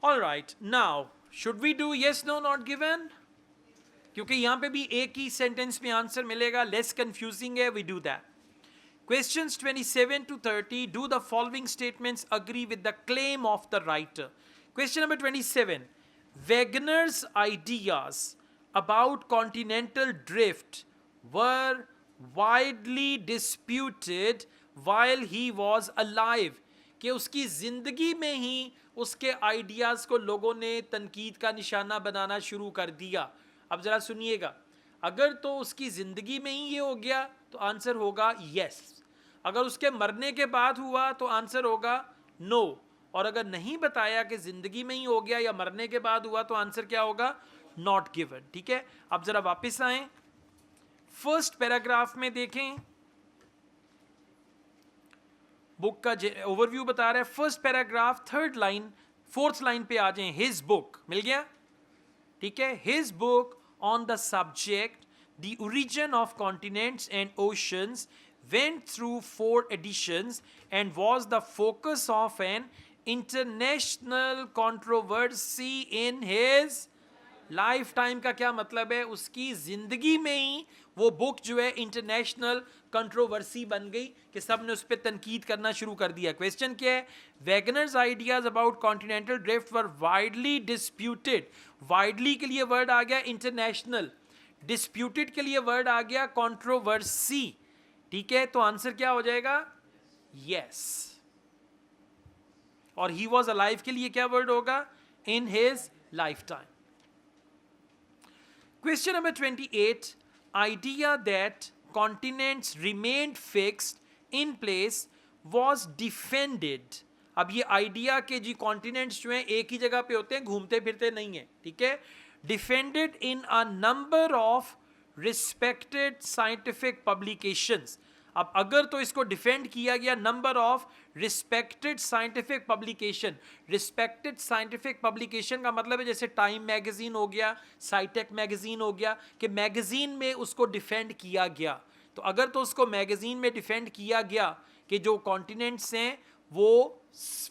All right, now should we do yes no not given? क्योंकि यहां पे भी एक ही सेंटेंस में आंसर मिलेगा, लेस कंफ्यूजिंग है, we do that. Questions 27 to 30. Do the following statements agree with the claim of the writer? Question number 27. Wegener's ideas about continental drift were widely disputed while he was alive. कि उसकी जिंदगी में ही उसके ideas को लोगों ने तनकीद का निशाना बनाना शुरू कर दिया. अब जरा सुनिएगा, अगर तो उसकी जिंदगी में ही ये हो गया तो आंसर होगा यस. अगर उसके मरने के बाद हुआ तो आंसर होगा नो. और अगर नहीं बताया कि जिंदगी में ही हो गया या मरने के बाद हुआ तो आंसर क्या होगा? Not given. ठीक है, अब जरा वापस आए, फर्स्ट पैराग्राफ में देखें, बुक का ओवरव्यू बता रहा है. First paragraph third line fourth line पे आ जाएं. हिज बुक मिल गया, ठीक है. His book on the subject the origin of continents and oceans went through 4 editions and was the focus of an international controversy in his lifetime. का क्या मतलब है? उसकी जिंदगी में ही वो बुक जो है इंटरनेशनल कंट्रोवर्सी बन गई कि सब ने उस पर तनकीद करना शुरू कर दिया. क्वेश्चन क्या है? Wegener's ideas about continental drift were widely disputed. Widely के लिए वर्ड आ गया इंटरनेशनल, डिस्प्यूटेड के लिए वर्ड आ गया कंट्रोवर्सी. ठीक है, तो आंसर क्या हो जाएगा? यस. और ही वॉज अलाइव के लिए क्या वर्ड होगा? In his life time. Question number 28. Idea that continents remained fixed in place was defended. अब ये आइडिया के जी कॉन्टिनेंट्स जो हैं एक ही जगह पे होते हैं, घूमते फिरते नहीं है. ठीक है, defended in a number of respected scientific publications. अब अगर तो इसको डिफेंड किया गया number of respected scientific publication. Respected scientific publication का मतलब है जैसे टाइम मैगजीन हो गया, साइटेक मैगजीन हो गया, कि मैगजीन में उसको डिफेंड किया गया. तो अगर तो उसको मैगजीन में डिफेंड किया गया कि जो कॉन्टिनेंट्स हैं वो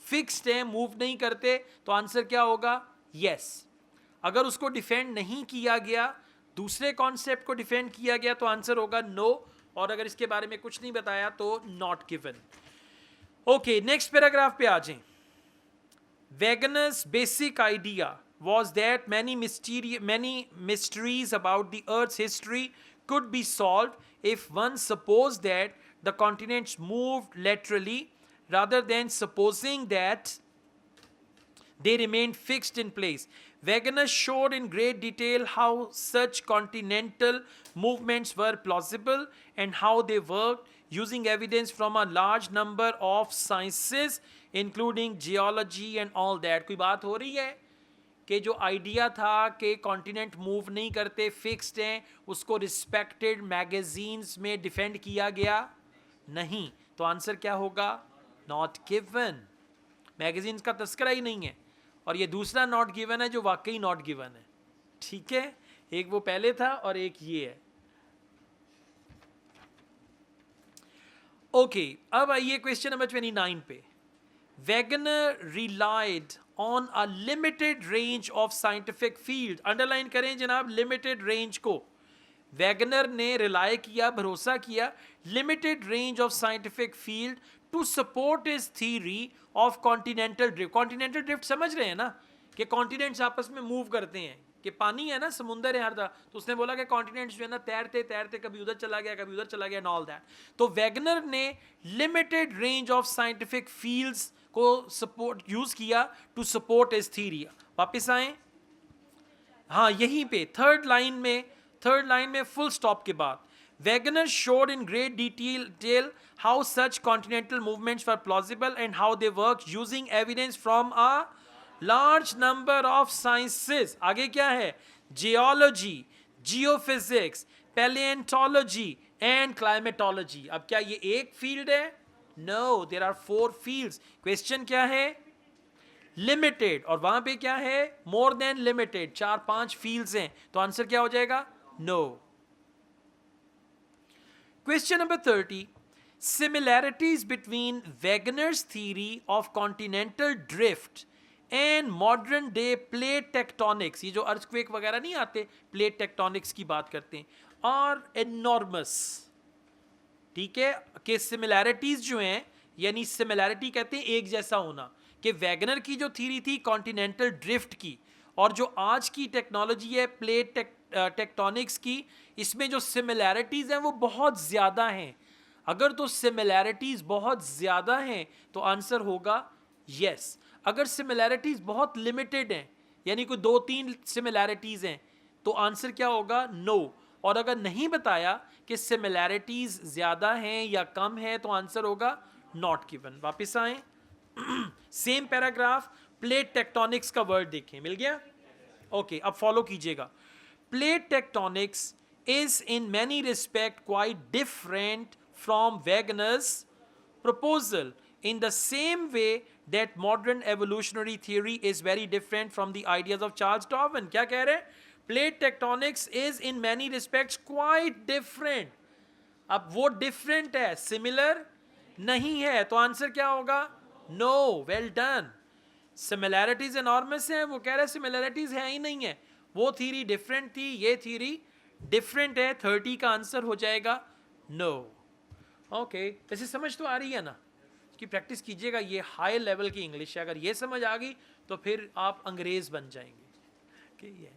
फिक्स्ड हैं, मूव नहीं करते, तो आंसर क्या होगा? यस. अगर उसको डिफेंड नहीं किया गया, दूसरे कॉन्सेप्ट को डिफेंड किया गया, तो आंसर होगा नो. और अगर इसके बारे में कुछ नहीं बताया तो not given. Okay, next paragraph पे आ जाएं. Wegener's basic idea was that many mysteries about the earth's history could be solved if one supposed that the continents moved laterally rather than supposing that they remained fixed in place. Wegener showed in great detail how such continental movements were plausible and how they worked, using evidence from a large number of sciences including geology and all that. कोई बात हो रही है कि जो idea था कि continent move नहीं करते, फिक्स्ड हैं, उसको रिस्पेक्टेड मैगजीन्स में डिफेंड किया गया? नहीं. तो आंसर क्या होगा? Not given. मैगजीन्स का तस्करा ही नहीं है. और ये दूसरा नॉट गिवन है जो वाकई नॉट गिवन है. ठीक है, एक वो पहले था और एक ये है. ओके, अब आइए क्वेश्चन नंबर 29 पे. Wegener relied on a limited range of scientific field. Underline करें जनाब, लिमिटेड रेंज को. वेगनर ने रिलाय किया, भरोसा किया, limited range of scientific field to support is theory of continental drift. Continental drift समझ रहे हैं ना, कि कॉन्टिनेंट्स आपस में मूव करते हैं, कि पानी है ना, समुंदर है हर तरह, तो उसने बोला कि कॉन्टिनेंट्स जो है ना तैरते तैरते कभी उधर चला गया कभी उधर चला गया एंड ऑल दैट. तो वेगनर ने limited range of scientific fields को सपोर्ट यूज किया टू सपोर्ट इज थ्योरी. वापस आए, हाँ यहीं पे थर्ड लाइन में फुल स्टॉप के बाद. Wegener showed in great detail how such continental movements were plausible and how they worked, using evidence from a large number of sciences. आगे क्या है? Geology, geophysics, paleontology and climatology. अब क्या ये एक फील्ड है? No, there are 4 fields. Question क्या है? लिमिटेड. और वहां पे क्या है? More than limited. 4-5 फील्ड्स हैं, तो आंसर क्या हो जाएगा? No. Question number 30. Similarities between Wegener's theory of continental drift and modern day plate tectonics, ये जो अर्थक्वेक वगैरह नहीं आते, प्लेट टेक्टोनिक्स की बात करते हैं, और एनॉर्मस, ठीक है, कि सिमिलैरिटीज जो हैं, यानी सिमिलैरिटी कहते हैं एक जैसा होना, कि वैगनर की जो थ्योरी थी कॉन्टिनेंटल ड्रिफ्ट की, और जो आज की टेक्नोलॉजी है प्लेट टेक्टोनिक्स की, इसमें जो सिमिलैरिटीज हैं वो बहुत ज़्यादा हैं। अगर तो सिमिलैरिटीज बहुत ज़्यादा हैं तो आंसर होगा यस। अगर सिमिलैरिटीज बहुत लिमिटेड हैं, यानी कोई 2-3 सिमिलैरिटीज हैं, तो आंसर क्या होगा? नो। और अगर नहीं बताया कि सिमिलैरिटीज ज़्यादा हैं या कम है, तो आंसर होगा नॉट गिवन। वापस आए, सेम पैराग्राफ, प्लेट टेक्टोनिक्स का वर्ड देखें, मिल गया? ओके, अब फॉलो कीजिएगा। Plate tectonics is in many respect quite different from Wagner's proposal in the same way that modern evolutionary theory is very different from the ideas of Charles Darwin. क्या कह रहे हैं? Plate tectonics is in many respects quite different. अब वो different है, similar नहीं है, तो आंसर क्या होगा? No. Well done. Similarities enormous हैं, वो कह रहे हैं similarities है ही नहीं है, वो theory different थी, ये theory different है, 30 का आंसर हो जाएगा no. ओके, वैसे समझ तो आ रही है ना? इसकी प्रैक्टिस कीजिएगा, ये हाई लेवल की इंग्लिश है, अगर ये समझ आ गई तो फिर आप अंग्रेज़ बन जाएंगे। ओके, ये